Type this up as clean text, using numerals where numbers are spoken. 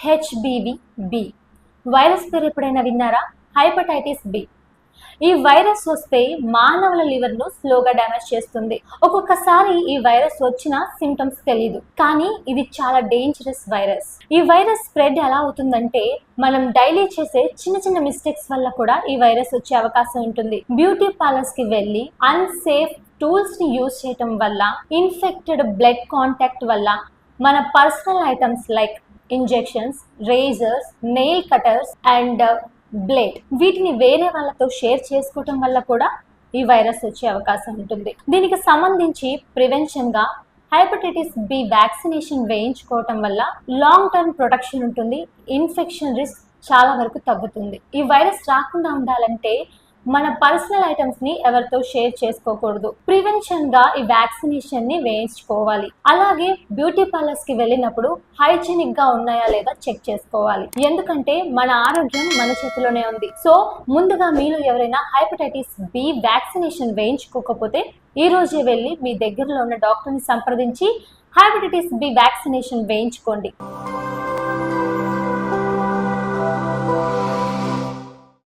HBV B virus పేరు ఎప్పుడైనా విన్నారా? Hepatitis B. ఈ వైరస్ వస్తే మానవుల లివర్ ను స్లోగా డ్యామేజ్ చేస్తుంది. ఒక్కొక్కసారి ఈ వైరస్ వచ్చిన సిమ్టమ్స్ తెలియదు, కానీ ఇది చాలా డేంజరస్ వైరస్. ఈ వైరస్ స్ప్రెడ్ ఎలా అవుతుందంటే మనం డైలీ చేసే చిన్న చిన్న మిస్టేక్స్ వల్ల కూడా ఈ వైరస్ వచ్చే అవకాశం ఉంటుంది. బ్యూటీ పార్లర్స్ కి వెళ్ళి అన్సేఫ్ టూల్స్ ని యూజ్ చేయటం వల్ల, ఇన్ఫెక్టెడ్ బ్లడ్ కాంటాక్ట్ వల్ల, మన personal items like injections, razor's, nail cutters and blade వీటిని వేరే వాళ్ళతో షేర్ చేసుకోవటం వల్ల కూడా ఈ వైరస్ వచ్చే అవకాశం ఉంటుంది. దీనికి సంబంధించి ప్రివెన్షన్ గా హెపటైటిస్ బి వ్యాక్సినేషన్ వేయించుకోవటం వల్ల లాంగ్ టర్మ్ ప్రొటెక్షన్ ఉంటుంది. ఇన్ఫెక్షన్ రిస్క్ చాలా వరకు తగ్గుతుంది. ఈ వైరస్ రాకుండా ఉండాలంటే మన పర్సనల్ ఐటమ్స్ ని ఎవరితో షేర్ చేసుకోకూడదు. ప్రివెన్షన్ గా ఈ వ్యాక్సినేషన్ ని వేయించుకోవాలి. అలాగే బ్యూటీ పార్లర్స్ కి వెళ్ళినప్పుడు హైజీనిక్ గా ఉన్నాయా లేదా చెక్ చేసుకోవాలి. ఎందుకంటే మన ఆరోగ్యం మన చేతిలోనే ఉంది. సో ముందుగా మీలో ఎవరైనా హెపటైటిస్ బి వ్యాక్సినేషన్ వేయించుకోకపోతే ఈ రోజే వెళ్ళి మీ దగ్గరలో ఉన్న డాక్టర్ని సంప్రదించి హెపటైటిస్ బి వ్యాక్సినేషన్ వేయించుకోండి.